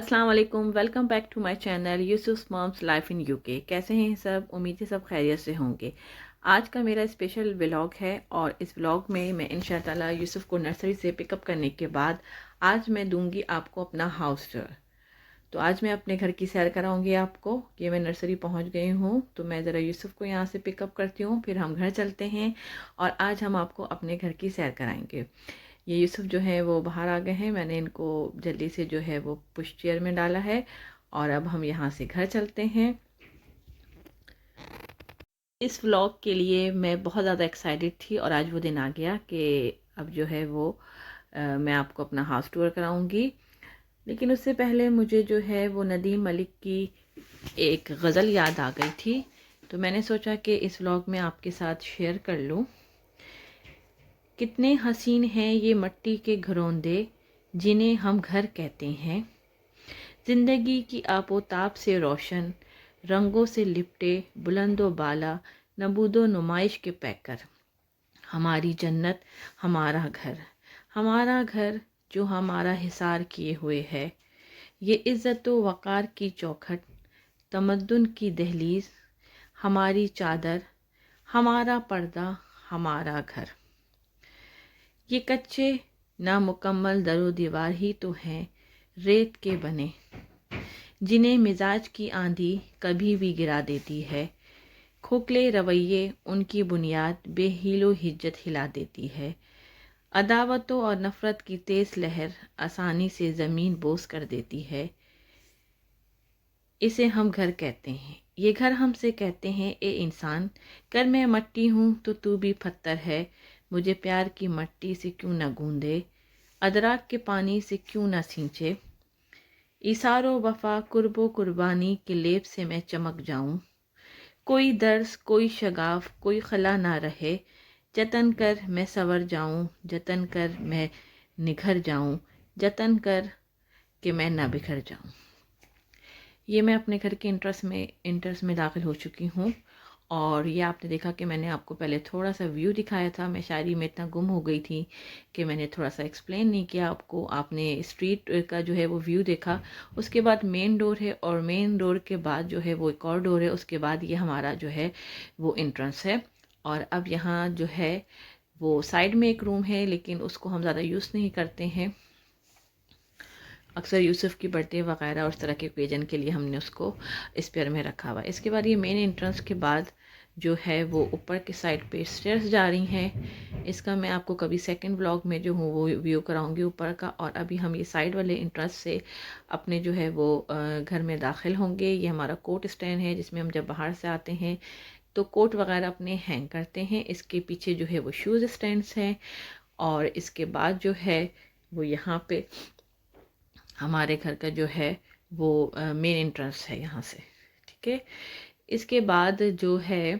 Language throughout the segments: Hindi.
अस्सलाम वालेकुम, welcome back to my channel Yusuf moms life in UK. कैसे हैं सब? उम्मीद है सब खैरियत से होंगे। आज का मेरा स्पेशल व्लॉग है और इस व्लॉग में मैं इंशाअल्लाह यूसुफ को नर्सरी से पिकअप करने के बाद आज मैं दूंगी आपको अपना हाउस टूर। तो आज मैं अपने घर की सैर कराऊंगी आपको कि मैं नर्सरी पहुंच गई हूं। तो मैं ज़रा यूसुफ को यहां से पिकअप करती हूं, फिर हम घर चलते हैं और आज हम आपको अपने घर की सैर कराएंगे। ये यूसुफ जो है वो बाहर आ गए हैं, मैंने इनको जल्दी से जो है वो पुश चेयर में डाला है और अब हम यहाँ से घर चलते हैं। इस व्लॉग के लिए मैं बहुत ज़्यादा एक्साइटेड थी और आज वो दिन आ गया कि अब जो है वो मैं आपको अपना हाउस टूर कराऊंगी। लेकिन उससे पहले मुझे जो है वो नदीम मलिक की एक गज़ल याद आ गई थी, तो मैंने सोचा कि इस व्लॉग में आपके साथ शेयर कर लूँ। कितने हसीन हैं ये मट्टी के घरौंदे जिन्हें हम घर कहते हैं, जिंदगी की आपोताप से रोशन रंगों से लिपटे बुलंदो बाला नबूदो नुमाइश के पैकर। हमारी जन्नत हमारा घर जो हमारा हिसार किए हुए है। ये इज़्ज़त व वक़ार की चौखट तमद्दुन की दहलीज, हमारी चादर हमारा पर्दा हमारा घर। ये कच्चे नामुकम्मल दरो दीवार ही तो हैं रेत के बने, जिन्हें मिजाज की आंधी कभी भी गिरा देती है। खोखले रवैये उनकी बुनियाद बेहीलो हिज्जत हिला देती है। अदावतों और नफ़रत की तेज़ लहर आसानी से ज़मीन बोस कर देती है। इसे हम घर कहते हैं, ये घर हमसे कहते हैं ए इंसान, कर मैं मट्टी हूँ तो तू भी पत्थर है। मुझे प्यार की मट्टी से क्यों न गूंदे, अदराक के पानी से क्यों न सींचे। इसारो वफा कुर्बो कुर्बानी के लेप से मैं चमक जाऊं। कोई दर्स कोई शगाफ कोई खला ना रहे, जतन कर मैं संवर जाऊं, जतन कर मैं निखर जाऊं, जतन कर कि मैं ना बिखर जाऊं। ये मैं अपने घर के इंटरेस्ट में दाखिल हो चुकी हूँ और ये आपने देखा कि मैंने आपको पहले थोड़ा सा व्यू दिखाया था। मैं शायरी में इतना गुम हो गई थी कि मैंने थोड़ा सा एक्सप्लेन नहीं किया आपको। आपने स्ट्रीट का जो है वो व्यू देखा, उसके बाद मेन डोर है और मेन डोर के बाद जो है वो एक और डोर है, उसके बाद ये हमारा जो है वो एंट्रेंस है। और अब यहाँ जो है वो साइड में एक रूम है, लेकिन उसको हम ज़्यादा यूज़ नहीं करते हैं। अक्सर यूसुफ की बर्थडे वगैरह और उस तरह के ओकेजन के लिए हमने उसको स्पेयर में रखा हुआ है। इसके बाद ये मेन एंट्रेंस के बाद जो है वो ऊपर के साइड पे स्टेयर्स जा रही हैं। इसका मैं आपको कभी सेकंड व्लॉग में जो हूँ वो व्यू कराऊंगी ऊपर का। और अभी हम ये साइड वाले एंट्रेंस से अपने जो है वो घर में दाखिल होंगे। ये हमारा कोट स्टैंड है जिसमें हम जब बाहर से आते हैं तो कोट वगैरह अपने हैंग करते हैं। इसके पीछे जो है वो शूज़ स्टैंड्स हैं और इसके बाद जो है वो यहाँ पे हमारे घर का जो है वो मेन एंट्रेंस है यहाँ से। ठीक है, इसके बाद जो है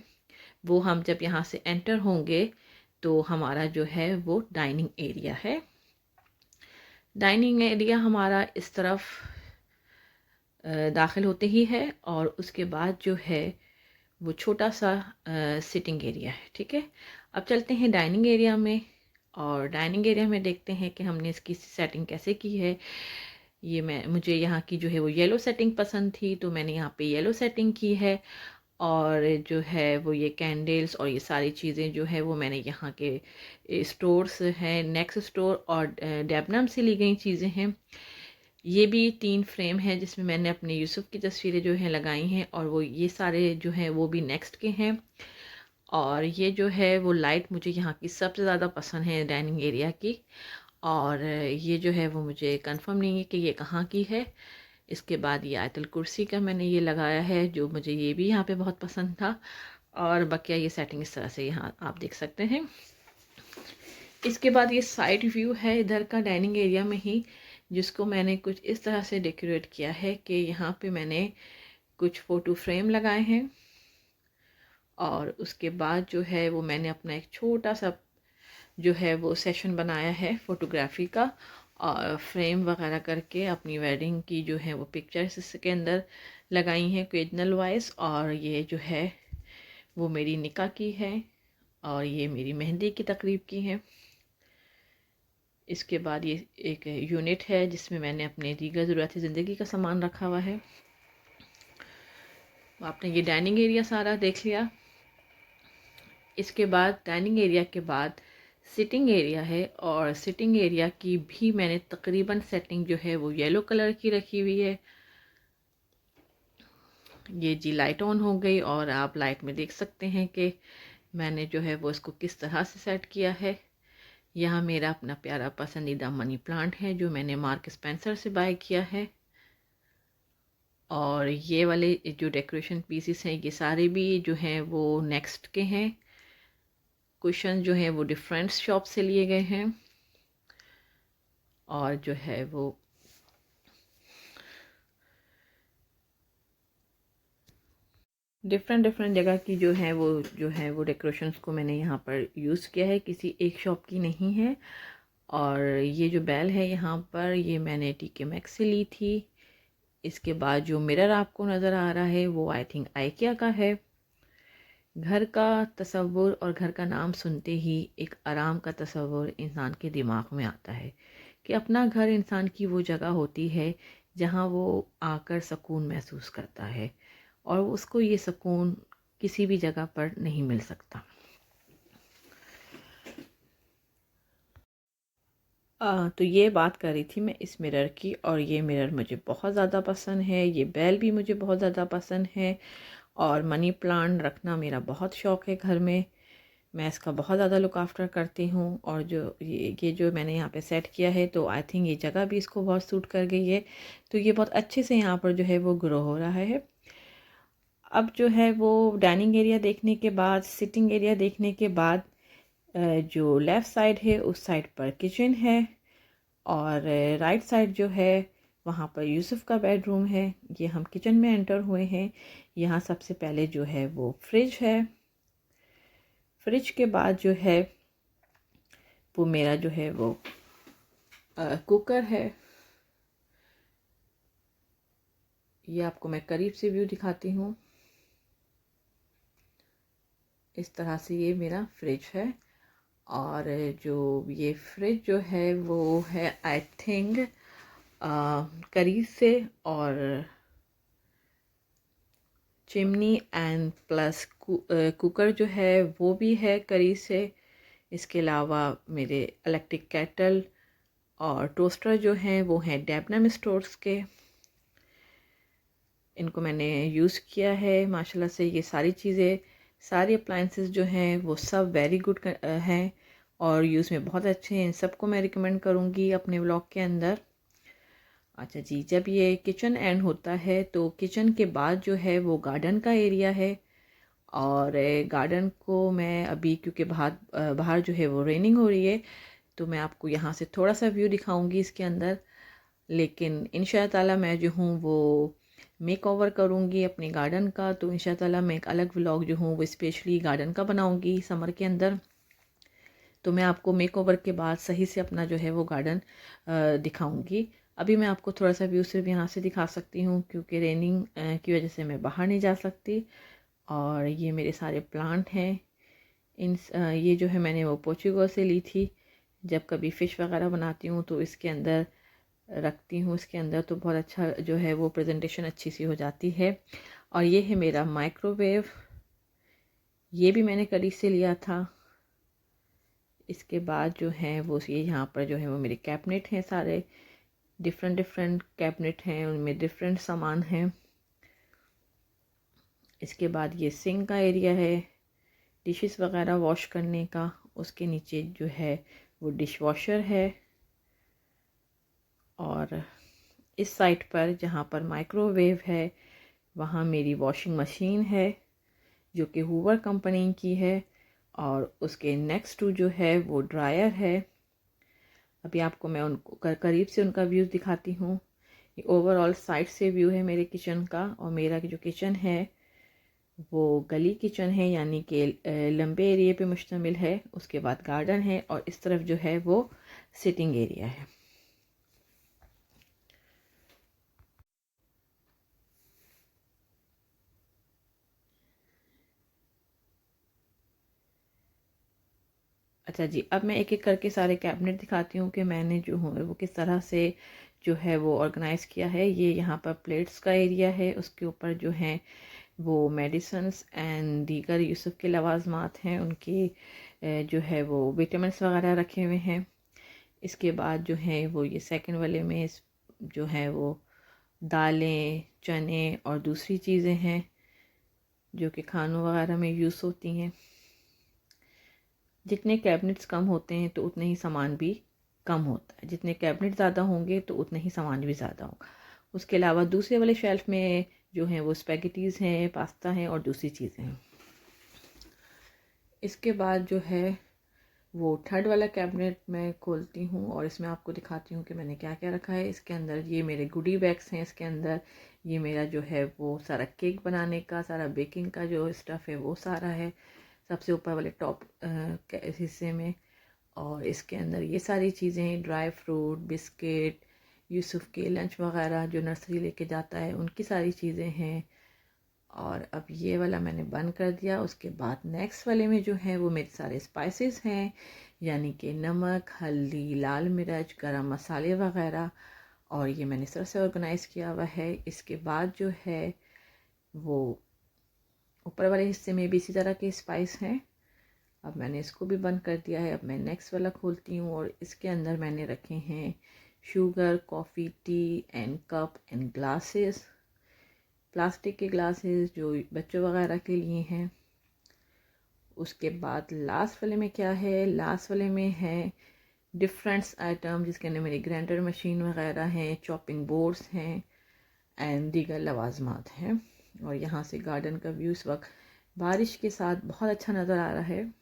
वो हम जब यहाँ से एंटर होंगे तो हमारा जो है वो डाइनिंग एरिया है। डाइनिंग एरिया हमारा इस तरफ दाखिल होते ही है और उसके बाद जो है वो छोटा सा सिटिंग एरिया है। ठीक है, अब चलते हैं डाइनिंग एरिया में और डाइनिंग एरिया में देखते हैं कि हमने इसकी सेटिंग कैसे की है। ये मुझे यहाँ की जो है वो येलो सेटिंग पसंद थी तो मैंने यहाँ पे येलो सेटिंग की है। और जो है वो ये कैंडल्स और ये सारी चीज़ें जो है वो मैंने यहाँ के स्टोर्स हैं, नेक्स्ट स्टोर और डेबनम से ली गई चीज़ें हैं। ये भी 3 फ्रेम है जिसमें मैंने अपने यूसुफ की तस्वीरें जो हैं लगाई हैं और वो ये सारे जो हैं वो भी नेक्स्ट के हैं। और ये जो है वो लाइट मुझे यहाँ की सबसे ज़्यादा पसंद है डाइनिंग एरिया की। और ये जो है वो मुझे कंफर्म नहीं है कि ये कहाँ की है। इसके बाद ये आयतल कुर्सी का मैंने ये लगाया है जो मुझे ये भी यहाँ पे बहुत पसंद था। और बकिया ये सेटिंग इस तरह से यहाँ आप देख सकते हैं। इसके बाद ये साइड व्यू है इधर का डाइनिंग एरिया में ही, जिसको मैंने कुछ इस तरह से डेकोरेट किया है कि यहाँ पे मैंने कुछ फ़ोटो फ्रेम लगाए हैं। और उसके बाद जो है वो मैंने अपना एक छोटा सा जो है वो सेशन बनाया है फ़ोटोग्राफी का और फ्रेम वगैरह करके अपनी वेडिंग की जो है वो पिक्चर्स इसके अंदर लगाई हैं ओकेजनल वाइज। और ये जो है वो मेरी निकाह की है और ये मेरी मेहंदी की तकरीब की है। इसके बाद ये एक यूनिट है जिसमें मैंने अपने दीगर ज़रूरत ज़िंदगी का सामान रखा हुआ है। आपने ये डाइनिंग एरिया सारा देख लिया। इसके बाद डाइनिंग एरिया के बाद सिटिंग एरिया है, और सिटिंग एरिया की भी मैंने तकरीबन सेटिंग जो है वो येलो कलर की रखी हुई है। ये जी लाइट ऑन हो गई, और आप लाइट में देख सकते हैं कि मैंने जो है वो इसको किस तरह से सेट किया है। यहाँ मेरा अपना प्यारा पसंदीदा मनी प्लांट है जो मैंने मार्क स्पेंसर से बाय किया है। और ये वाले जो डेकोरेशन पीसेस हैं ये सारे भी जो हैं वो नेक्स्ट के हैं। कुशन जो हैं वो डिफरेंट शॉप से लिए गए हैं, और जो है वो डिफरेंट जगह की जो है वो डेकोरेशंस को मैंने यहाँ पर यूज़ किया है, किसी एक शॉप की नहीं है। और ये जो बेल है यहाँ पर ये मैंने टीके मैक्स से ली थी। इसके बाद जो मिरर आपको नज़र आ रहा है वो आई थिंक आइकिया का है। घर का तसव्वुर और घर का नाम सुनते ही एक आराम का तसव्वुर इंसान के दिमाग में आता है कि अपना घर इंसान की वो जगह होती है जहाँ वो आकर सुकून महसूस करता है, और उसको ये सुकून किसी भी जगह पर नहीं मिल सकता। तो ये बात कर रही थी मैं इस मिरर की, और ये मिरर मुझे बहुत ज़्यादा पसंद है। ये बेल भी मुझे बहुत ज़्यादा पसंद है, और मनी प्लांट रखना मेरा बहुत शौक़ है घर में। मैं इसका बहुत ज़्यादा लुक आफ्टर करती हूँ, और जो ये जो मैंने यहाँ पे सेट किया है तो आई थिंक ये जगह भी इसको बहुत सूट कर गई है। तो ये बहुत अच्छे से यहाँ पर जो है वो ग्रो हो रहा है। अब जो है वो डाइनिंग एरिया देखने के बाद, सिटिंग एरिया देखने के बाद, जो लेफ़्ट साइड है उस साइड पर किचन है, और राइट साइड जो है वहाँ पर यूसुफ का बेडरूम है। ये हम किचन में एंटर हुए हैं। यहाँ सबसे पहले जो है वो फ्रिज है। फ्रिज के बाद जो है वो मेरा जो है वो कुकर है। ये आपको मैं करीब से व्यू दिखाती हूँ। इस तरह से ये मेरा फ्रिज है, और जो ये फ्रिज जो है वो है आई थिंक करीब से, और चिमनी एंड प्लस कुकर जो है वो भी है करीब से। इसके अलावा मेरे इलेक्ट्रिक केटल और टोस्टर जो हैं वो हैं डेबनम स्टोर्स के। इनको मैंने यूज़ किया है माशाल्लाह से। ये सारी चीज़ें, सारी अप्लाइंसेस जो हैं वो सब वेरी गुड हैं, और यूज़ में बहुत अच्छे हैं। इन सबको मैं रिकमेंड करूँगी अपने व्लॉग के अंदर। अच्छा जी, जब ये किचन एंड होता है तो किचन के बाद जो है वो गार्डन का एरिया है, और गार्डन को मैं अभी क्योंकि बाहर जो है वो रेनिंग हो रही है तो मैं आपको यहाँ से थोड़ा सा व्यू दिखाऊंगी इसके अंदर। लेकिन इंशाअल्लाह ताला मैं जो हूँ वो मेक ओवर करूँगी अपने गार्डन का, तो इंशाअल्लाह ताला मैं एक अलग व्लॉग जो हूँ वो स्पेशली गार्डन का बनाऊँगी समर के अंदर। तो मैं आपको मेक ओवर के बाद सही से अपना जो है वो गार्डन दिखाऊँगी। अभी मैं आपको थोड़ा सा व्यू सिर्फ यहाँ से दिखा सकती हूँ क्योंकि रेनिंग की वजह से मैं बाहर नहीं जा सकती। और ये मेरे सारे प्लांट हैं। ये जो है मैंने वो पोर्चुगल से ली थी। जब कभी फ़िश वगैरह बनाती हूँ तो इसके अंदर रखती हूँ, इसके अंदर तो बहुत अच्छा जो है वो प्रेजेंटेशन अच्छी सी हो जाती है। और ये है मेरा माइक्रोवेव, ये भी मैंने कड़ी से लिया था। इसके बाद जो है वो ये यहाँ पर जो है वो मेरे कैबिनेट हैं, सारे डिफरेंट कैबिनेट हैं, उनमें डिफरेंट सामान हैं। इसके बाद ये सिंक का एरिया है डिशेस वगैरह वॉश करने का। उसके नीचे जो है वो डिश वॉशर है, और इस साइड पर जहाँ पर माइक्रोवेव है वहाँ मेरी वॉशिंग मशीन है जो कि हूवर कंपनी की है, और उसके नेक्स्ट टू जो है वो ड्रायर है। अभी आपको मैं उनको करीब से उनका व्यू दिखाती हूँ। ये ओवरऑल साइड से व्यू है मेरे किचन का, और मेरा जो किचन है वो गली किचन है, यानी कि लंबे एरिए पे मुश्तमिल है। उसके बाद गार्डन है, और इस तरफ जो है वो सिटिंग एरिया है। अच्छा जी, अब मैं एक एक करके सारे कैबिनेट दिखाती हूँ कि मैंने जो है वो किस तरह से जो है वो ऑर्गेनाइज़ किया है। ये यहाँ पर प्लेट्स का एरिया है, उसके ऊपर जो है वो मेडिसन्स एंड दीगर यूसुफ़ के लवाजमात हैं, उनकी जो है वो विटामिन्स वगैरह रखे हुए हैं। इसके बाद जो है वो ये सेकंड वाले में जो है वो दालें, चने और दूसरी चीज़ें हैं जो कि खानों वगैरह में यूज़ होती हैं। जितने कैबिनेट्स कम होते हैं तो उतने ही सामान भी कम होता है, जितने कैबिनेट ज़्यादा होंगे तो उतने ही सामान भी ज़्यादा होगा। उसके अलावा दूसरे वाले शेल्फ में जो हैं वो स्पैगेटीज़ हैं, पास्ता हैं और दूसरी चीज़ें हैं। इसके बाद जो है वो थर्ड वाला कैबिनेट मैं खोलती हूँ और इसमें आपको दिखाती हूँ कि मैंने क्या क्या रखा है। इसके अंदर ये मेरे गुडी बैग्स हैं, इसके अंदर ये मेरा जो है वो सारा केक बनाने का, सारा बेकिंग का जो स्टफ़ है वो सारा है सबसे ऊपर वाले टॉप हिस्से में। और इसके अंदर ये सारी चीज़ें, ड्राई फ्रूट, बिस्किट, यूसुफ़ के लंच वगैरह जो नर्सरी लेके जाता है उनकी सारी चीज़ें हैं। और अब ये वाला मैंने बंद कर दिया। उसके बाद नेक्स्ट वाले में जो है वो मेरे सारे स्पाइसेस हैं, यानी कि नमक, हल्दी, लाल मिर्च, गरम मसाले वगैरह, और ये मैंने इस तरह से ऑर्गेनाइज़ किया हुआ है। इसके बाद जो है वो ऊपर वाले हिस्से में भी इसी तरह के स्पाइस हैं। अब मैंने इसको भी बंद कर दिया है। अब मैं नेक्स्ट वाला खोलती हूँ और इसके अंदर मैंने रखे हैं sugar, coffee, T and cup and glasses, plastic के ग्लासेस जो बच्चों वगैरह के लिए हैं। उसके बाद लास्ट वाले में क्या है, लास्ट वाले में है डिफरेंट्स आइटम, जिसके अंदर मेरी ग्राइंडर मशीन वगैरह हैं, चॉपिंग बोर्ड्स हैं एंड दीगर लवाजमात हैं। और यहाँ से गार्डन का व्यू इस वक्त बारिश के साथ बहुत अच्छा नज़र आ रहा है।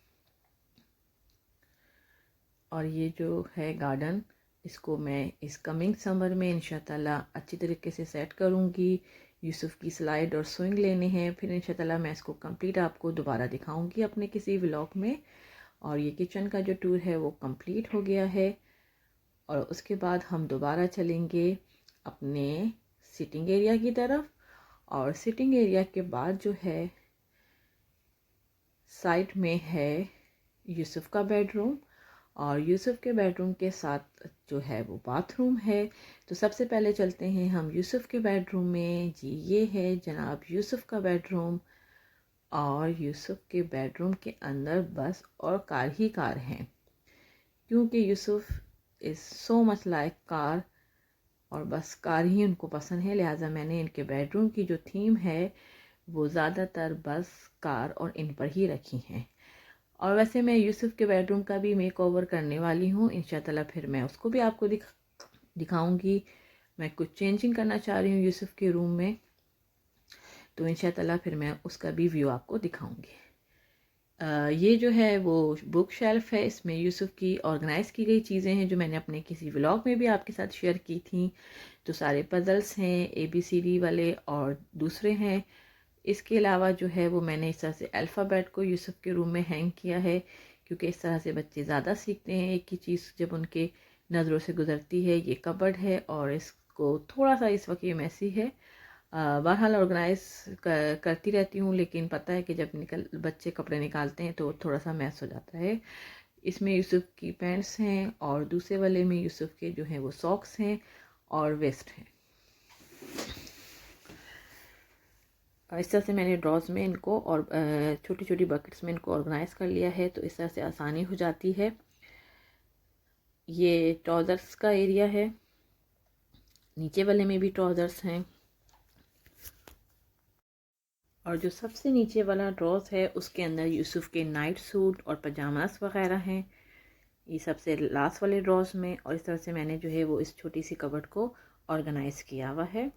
और ये जो है गार्डन, इसको मैं इस कमिंग समर में इंशाल्लाह अच्छी तरीके से सेट करूँगी। यूसुफ़ की स्लाइड और स्विंग लेने हैं, फिर इंशाल्लाह मैं इसको कंप्लीट आपको दोबारा दिखाऊंगी अपने किसी व्लॉग में। और ये किचन का जो टूर है वो कंप्लीट हो गया है। और उसके बाद हम दोबारा चलेंगे अपने सिटिंग एरिया की तरफ। और सिटिंग एरिया के बाद जो है साइड में है यूसुफ़ का बेडरूम, और यूसुफ़ के बेडरूम के साथ जो है वो बाथरूम है। तो सबसे पहले चलते हैं हम यूसुफ़ के बेडरूम में। जी ये है जनाब यूसुफ़ का बेडरूम। और यूसुफ़ के बेडरूम के अंदर बस और कार ही कार हैं, क्योंकि Yusuf is so much like car, और बस कार ही उनको पसंद है। लिहाजा मैंने इनके बेडरूम की जो थीम है वो ज़्यादातर बस, कार और इन पर ही रखी हैं। और वैसे मैं यूसुफ़ के बेडरूम का भी मेक ओवर करने वाली हूँ इंशाल्लाह, फिर मैं उसको भी आपको दिखाऊंगी। मैं कुछ चेंजिंग करना चाह रही हूँ यूसुफ़ के रूम में, तो इंशाल्लाह फिर मैं उसका भी व्यू आपको दिखाऊंगी। ये जो है वो बुक शेल्फ है, इसमें यूसुफ़ की ऑर्गेनाइज़ की गई चीज़ें हैं जो मैंने अपने किसी व्लॉग में भी आपके साथ शेयर की थी। तो सारे पज़ल्स हैं, ABCD वाले और दूसरे हैं। इसके अलावा जो है वो मैंने इस तरह से अल्फ़ाबेट को यूसुफ़ के रूम में हैंग किया है, क्योंकि इस तरह से बच्चे ज़्यादा सीखते हैं। एक ही चीज़ जब उनके नज़रों से गुज़रती है। ये कबर्ड है और इसको थोड़ा सा इस वक्त ये मैसी है। बहरहाल ऑर्गेनाइज़ करती रहती हूँ, लेकिन पता है कि जब बच्चे कपड़े निकालते हैं तो थोड़ा सा मैस हो जाता है। इसमें यूसुफ़ की पैंट्स हैं और दूसरे वाले में यूसुफ़ के जो हैं वो सॉक्स हैं और वेस्ट हैं। इस तरह से मैंने ड्रॉज में इनको और छोटी छोटी बकेट्स में इनको ऑर्गेनाइज़ कर लिया है, तो इस तरह से आसानी हो जाती है। ये ट्राउज़र्स का एरिया है, नीचे वाले में भी ट्राउज़र्स हैं। और जो सबसे नीचे वाला ड्रॉज है उसके अंदर यूसुफ़ के नाइट सूट और पजामास वगैरह हैं, ये सबसे लास्ट वाले ड्रॉज में। और इस तरह से मैंने जो है वो इस छोटी सी कबर्ड को ऑर्गेनाइज़ किया हुआ है।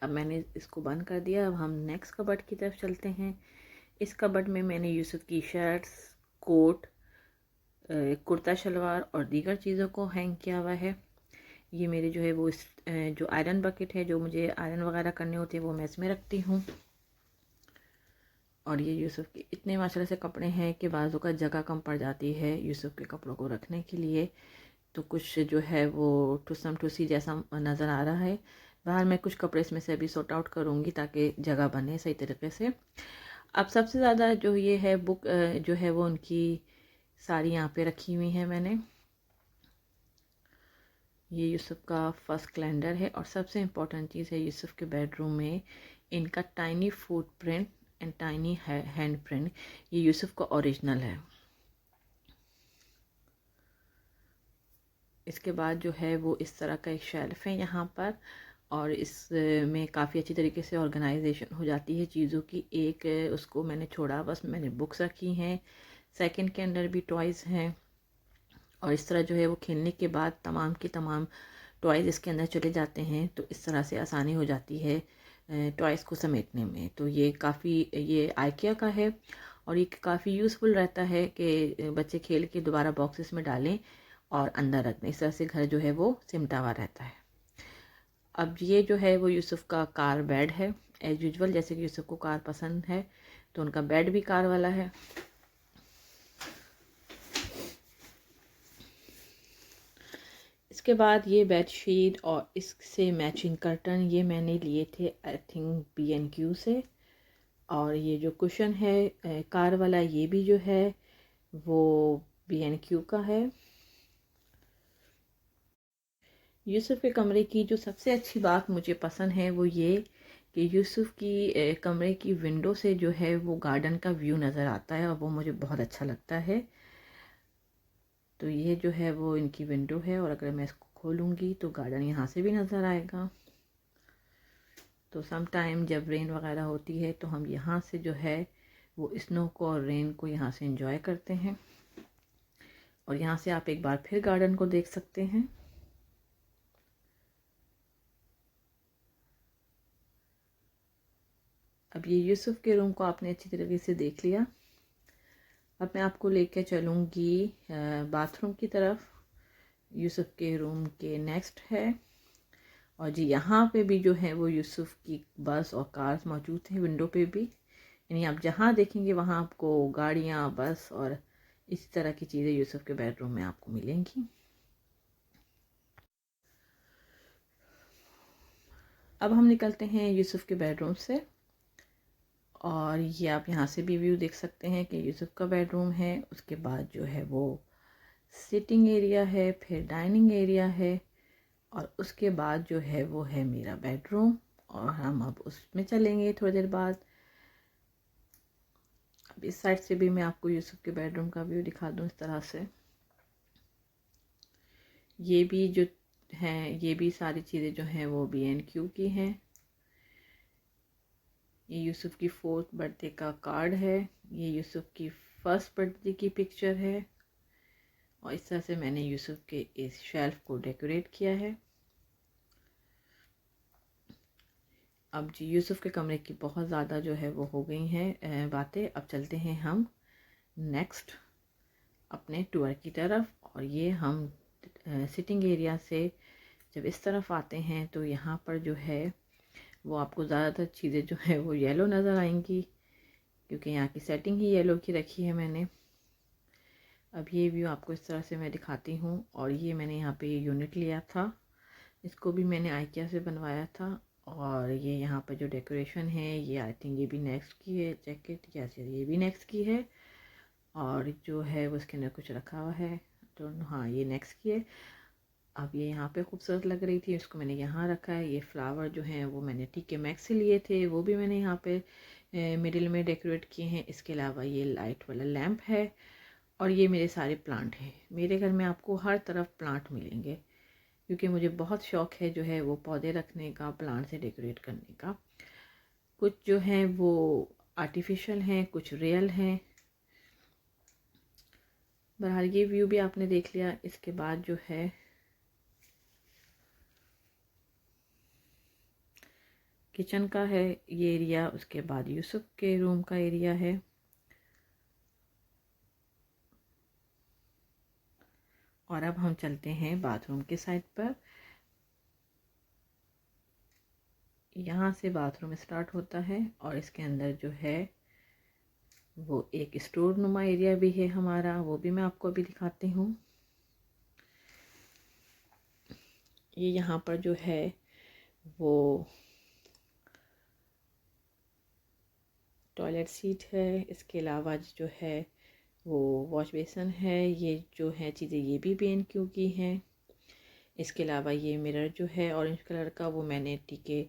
अब मैंने इसको बंद कर दिया। अब हम नेक्स्ट कबर्ड की तरफ चलते हैं। इस कबर्ड में मैंने यूसुफ़ की शर्ट्स, कोट, कुर्ता शलवार और दीगर चीज़ों को हैंग किया हुआ है। ये मेरे जो है वो जो आयरन बकेट है, जो मुझे आयरन वगैरह करने होते हैं वो मैं इसमें रखती हूँ। और ये यूसुफ़ के इतने माशाल्लाह से कपड़े हैं कि बाज़ों का जगह कम पड़ जाती है यूसुफ़ के कपड़ों को रखने के लिए, तो कुछ जो है वो टुसम टुसी जैसा नज़र आ रहा है। बाहर मैं कुछ कपड़े इसमें से अभी सॉर्ट आउट करूँगी ताकि जगह बने सही तरीके से। अब सबसे ज़्यादा जो ये है बुक जो है वो उनकी सारी यहाँ पे रखी हुई हैं मैंने। ये यूसुफ का फर्स्ट कैलेंडर है और सबसे इम्पोर्टेंट चीज़ है यूसुफ के बेडरूम में इनका tiny foot print and tiny hand print. ये यूसुफ का ओरिजिनल है। इसके बाद जो है वो इस तरह का एक शेल्फ है यहाँ पर, और इसमें काफ़ी अच्छी तरीके से ऑर्गेनाइजेशन हो जाती है चीज़ों की। एक उसको मैंने छोड़ा, बस मैंने बुक्स रखी हैं। सेकंड के अंदर भी टॉयज़ हैं, और इस तरह जो है वो खेलने के बाद तमाम के तमाम टॉयज़ इसके अंदर चले जाते हैं, तो इस तरह से आसानी हो जाती है टॉयज़ को समेटने में। तो ये काफ़ी, ये आइकिया का है और ये काफ़ी यूज़फुल रहता है कि बच्चे खेल के दोबारा बॉक्सेस में डालें और अंदर रख दें। इस तरह से घर जो है वो सिमटा हुआ रहता है। अब ये जो है वो यूसुफ का कार बेड है, एज यूजुअल जैसे कि यूसुफ को कार पसंद है तो उनका बेड भी कार वाला है। इसके बाद ये बेडशीट और इससे मैचिंग कर्टन ये मैंने लिए थे आई थिंक B&Q से। और ये जो कुशन है कार वाला, ये भी जो है वो B&Q का है। यूसुफ के कमरे की जो सबसे अच्छी बात मुझे पसंद है वो ये कि यूसुफ की कमरे की विंडो से जो है वो गार्डन का व्यू नज़र आता है और वो मुझे बहुत अच्छा लगता है। तो ये जो है वो इनकी विंडो है, और अगर मैं इसको खोलूँगी तो गार्डन यहाँ से भी नज़र आएगा। तो सम टाइम जब रेन वगैरह होती है तो हम यहाँ से जो है वो स्नो को और रेन को यहाँ से एंजॉय करते हैं, और यहाँ से आप एक बार फिर गार्डन को देख सकते हैं। अब ये यूसुफ के रूम को आपने अच्छी तरीके से देख लिया। अब मैं आपको लेकर चलूँगी बाथरूम की तरफ। यूसुफ के रूम के नेक्स्ट है, और जी यहाँ पे भी जो है वो यूसुफ की बस और कार्स मौजूद हैं विंडो पे भी। यानी आप जहाँ देखेंगे वहाँ आपको गाड़ियाँ, बस और इसी तरह की चीज़ें यूसुफ के बेडरूम में आपको मिलेंगी। अब हम निकलते हैं यूसुफ के बेडरूम से, और ये आप यहाँ से भी व्यू देख सकते हैं कि यूसुफ का बेडरूम है। उसके बाद जो है वो सिटिंग एरिया है, फिर डाइनिंग एरिया है, और उसके बाद जो है वो है मेरा बेडरूम, और हम अब उसमें चलेंगे थोड़ी देर बाद। अब इस साइड से भी मैं आपको यूसुफ के बेडरूम का व्यू दिखा दूँ इस तरह से। ये भी जो हैं, ये भी सारी चीज़ें जो हैं वो B&Q की हैं। ये यूसुफ की 4th बर्थडे का कार्ड है, ये यूसुफ की फर्स्ट बर्थडे की पिक्चर है, और इस तरह से मैंने यूसुफ के इस शेल्फ को डेकोरेट किया है। अब जी यूसुफ के कमरे की बहुत ज़्यादा जो है वो हो गई हैं बातें। अब चलते हैं हम नेक्स्ट अपने टूर की तरफ, और ये हम सिटिंग एरिया से जब इस तरफ आते हैं तो यहाँ पर जो है वो आपको ज़्यादातर चीज़ें जो है वो येलो नज़र आएंगी, क्योंकि यहाँ की सेटिंग ही येलो की रखी है मैंने। अब ये व्यू आपको इस तरह से मैं दिखाती हूँ, और ये मैंने यहाँ पे यूनिट लिया था, इसको भी मैंने आइकिया से बनवाया था। और ये यहाँ पर जो डेकोरेशन है ये आई थिंक ये भी नेक्स्ट की है, जैकेट या ये भी नेक्स्ट की है, और जो है वो इसके अंदर कुछ रखा हुआ है तो हाँ ये नेक्स्ट की है। अब ये यहाँ पे खूबसूरत लग रही थी, इसको मैंने यहाँ रखा है। ये फ्लावर जो हैं वो मैंने TK Maxx से लिए थे, वो भी मैंने यहाँ पे मिडिल में डेकोरेट किए हैं। इसके अलावा ये लाइट वाला लैम्प है, और ये मेरे सारे प्लांट हैं। मेरे घर में आपको हर तरफ प्लांट मिलेंगे, क्योंकि मुझे बहुत शौक़ है जो है वो पौधे रखने का, प्लांट से डेकोरेट करने का। कुछ जो हैं वो आर्टिफिशियल हैं, कुछ रियल हैं। बहरहाल ये व्यू भी आपने देख लिया। इसके बाद जो है किचन का है ये एरिया, उसके बाद यूसुफ के रूम का एरिया है, और अब हम चलते हैं बाथरूम के साइड पर। यहाँ से बाथरूम स्टार्ट होता है, और इसके अंदर जो है वो एक स्टोर नुमा एरिया भी है हमारा, वो भी मैं आपको अभी दिखाती हूँ। ये यहाँ पर जो है वो टॉयलेट सीट है। इसके अलावा जो है वो वॉश बेसन है, ये जो है चीज़ें ये भी B&Q की हैं। इसके अलावा ये मिरर जो है ऑरेंज कलर का, वो मैंने TK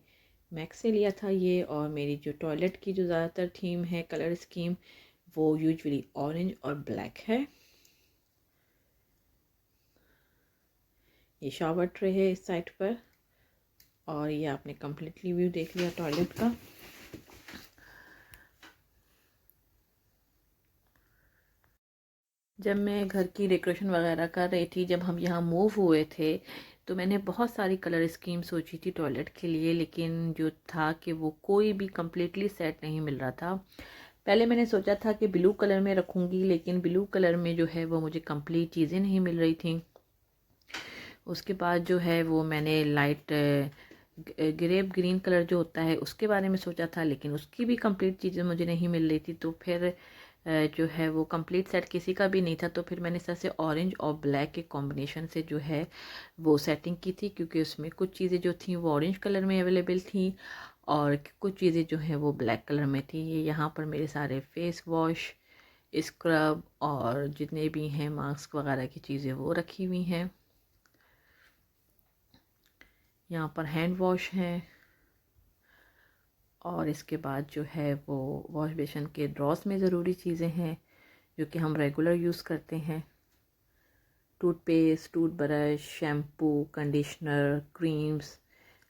मैक्स से लिया था ये। और मेरी जो टॉयलेट की जो ज़्यादातर थीम है, कलर स्कीम, वो यूजुअली ऑरेंज और ब्लैक है। ये शावर ट्रे है इस साइड पर, और ये आपने कम्प्लीटली व्यू देख लिया टॉयलेट का। जब मैं घर की डेकोरेशन वगैरह कर रही थी, जब हम यहाँ मूव हुए थे, तो मैंने बहुत सारी कलर स्कीम सोची थी टॉयलेट के लिए, लेकिन जो था कि वो कोई भी कम्प्लीटली सेट नहीं मिल रहा था। पहले मैंने सोचा था कि ब्लू कलर में रखूँगी, लेकिन ब्लू कलर में जो है वो मुझे कंप्लीट चीज़ें नहीं मिल रही थी। उसके बाद जो है वो मैंने लाइट ग्रेप ग्रीन कलर जो होता है उसके बारे में सोचा था, लेकिन उसकी भी कंप्लीट चीज़ें मुझे नहीं मिल रही थी। तो फिर जो है वो कंप्लीट सेट किसी का भी नहीं था, तो फिर मैंने इस तरह से ऑरेंज और ब्लैक के कॉम्बिनेशन से जो है वो सेटिंग की थी, क्योंकि उसमें कुछ चीज़ें जो थी वो ऑरेंज कलर में अवेलेबल थी और कुछ चीज़ें जो हैं वो ब्लैक कलर में थी। ये यहाँ पर मेरे सारे फेस वॉश, स्क्रब और जितने भी हैं मास्क वगैरह की चीज़ें वो रखी हुई हैं। यहाँ पर हैंड वॉश हैं, और इसके बाद जो है वो वॉश बेसिन के ड्रॉस में ज़रूरी चीज़ें हैं जो कि हम रेगुलर यूज़ करते हैं। Toothpaste, toothbrush, shampoo, conditioner, creams,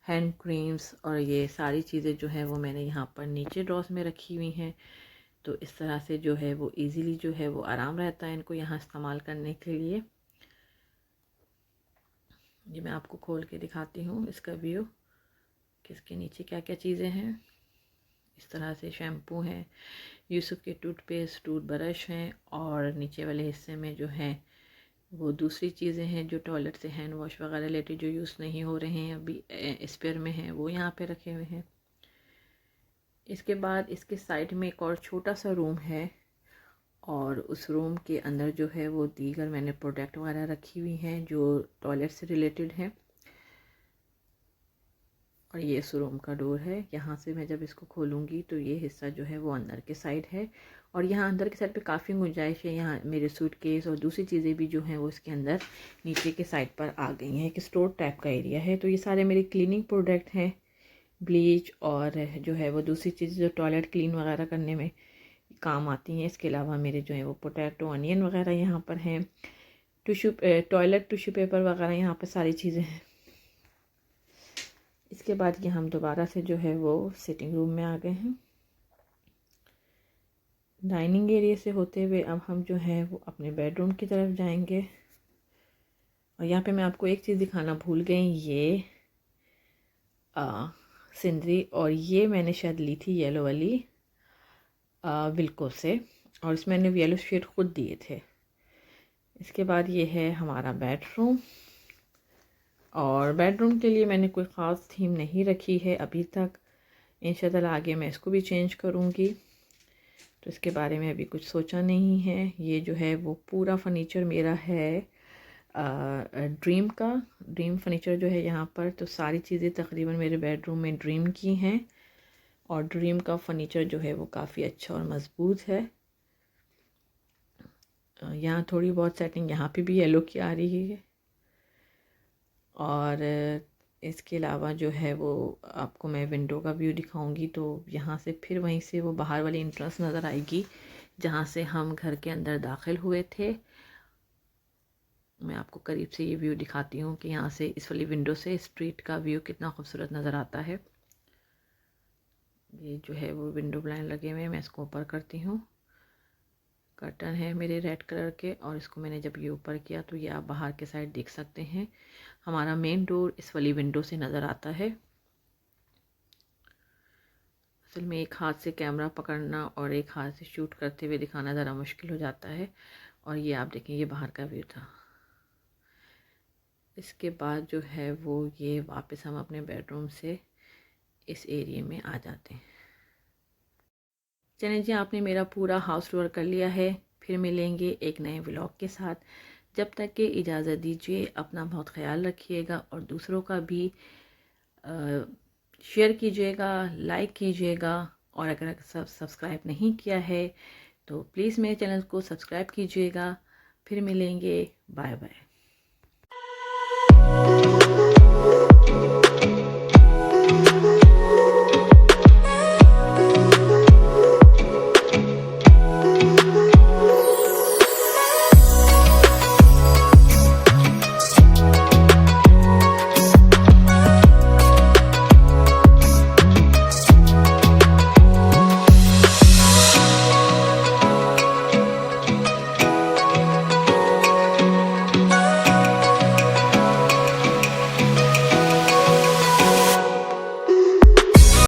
hand creams, और ये सारी चीज़ें जो हैं वो मैंने यहाँ पर नीचे ड्रॉस में रखी हुई हैं। तो इस तरह से जो है वो इजीली जो है वो आराम रहता है इनको यहाँ इस्तेमाल करने के लिए। ये मैं आपको खोल के दिखाती हूँ इसका व्यू कि इसके नीचे क्या क्या चीज़ें हैं। इस तरह से शैम्पू हैं, यूसुफ के टूथपेस्ट, टूथब्रश हैं, और नीचे वाले हिस्से में जो हैं वो दूसरी चीज़ें हैं जो टॉयलेट से हैंड वॉश वगैरह रिलेटेड जो यूज़ नहीं हो रहे हैं अभी स्पेयर में हैं, वो यहाँ पे रखे हुए हैं। इसके बाद इसके साइड में एक और छोटा सा रूम है, और उस रूम के अंदर जो है वो दीगर मैंने प्रोडक्ट वगैरह रखी हुई हैं जो टॉयलेट से रिलेटेड हैं। और ये इस रूम का डोर है, यहाँ से मैं जब इसको खोलूँगी तो ये हिस्सा जो है वो अंदर के साइड है, और यहाँ अंदर के साइड पे काफ़ी गुंजाइश है। यहाँ मेरे सूटकेस और दूसरी चीज़ें भी जो हैं वो इसके अंदर नीचे के साइड पर आ गई हैं। एक स्टोर टाइप का एरिया है। तो ये सारे मेरे क्लीनिंग प्रोडक्ट हैं, ब्लीच और जो है वो दूसरी चीज़ जो टॉयलेट क्लीन वगैरह करने में काम आती हैं। इसके अलावा मेरे जो है वो पोटैटो, अनियन वगैरह यहाँ पर हैं, टॉयलेट टिश्यू पेपर वगैरह यहाँ पर सारी चीज़ें हैं। इसके बाद ये हम दोबारा से जो है वो सिटिंग रूम में आ गए हैं। डाइनिंग एरिया से होते हुए अब हम जो है वो अपने बेडरूम की तरफ जाएंगे। और यहाँ पे मैं आपको एक चीज़ दिखाना भूल गई, ये सिंदरी, और ये मैंने शायद ली थी येलो वाली विल्को से, और इसमें मैंने येलो शेड खुद दिए थे। इसके बाद ये है हमारा बेडरूम, और बेडरूम के लिए मैंने कोई ख़ास थीम नहीं रखी है अभी तक। इंशाल्लाह आगे मैं इसको भी चेंज करूँगी, तो इसके बारे में अभी कुछ सोचा नहीं है। ये जो है वो पूरा फर्नीचर मेरा है ड्रीम फर्नीचर जो है यहाँ पर। तो सारी चीज़ें तकरीबन मेरे बेडरूम में ड्रीम की हैं, और ड्रीम का फर्नीचर जो है वो काफ़ी अच्छा और मज़बूत है। यहाँ थोड़ी बहुत सेटिंग यहाँ पे भी येलो की आ रही है, और इसके अलावा जो है वो आपको मैं विंडो का व्यू दिखाऊंगी, तो यहाँ से फिर वहीं से वो बाहर वाली एंट्रेंस नज़र आएगी जहाँ से हम घर के अंदर दाखिल हुए थे। मैं आपको करीब से ये व्यू दिखाती हूँ कि यहाँ से इस वाली विंडो से स्ट्रीट का व्यू कितना खूबसूरत नज़र आता है। ये जो है वो विंडो ब्लाइंड लगे हुए हैं, मैं इसको ऊपर करती हूँ। कर्टन है मेरे रेड कलर के, और इसको मैंने जब ये ऊपर किया तो ये आप बाहर के साइड देख सकते हैं। हमारा मेन डोर इस वाली विंडो से नज़र आता है। असल में एक हाथ से कैमरा पकड़ना और एक हाथ से शूट करते हुए दिखाना ज़रा मुश्किल हो जाता है। और ये आप देखें, ये बाहर का व्यू था। इसके बाद जो है वो ये वापस हम अपने बेडरूम से इस एरिया में आ जाते हैं। चलिए जी, आपने मेरा पूरा हाउस टूर कर लिया है। फिर मिलेंगे एक नए व्लॉग के साथ। जब तक कि इजाज़त दीजिए, अपना बहुत ख्याल रखिएगा, और दूसरों का भी शेयर कीजिएगा, लाइक कीजिएगा, और अगर सब्सक्राइब नहीं किया है तो प्लीज़ मेरे चैनल को सब्सक्राइब कीजिएगा। फिर मिलेंगे। Bye bye.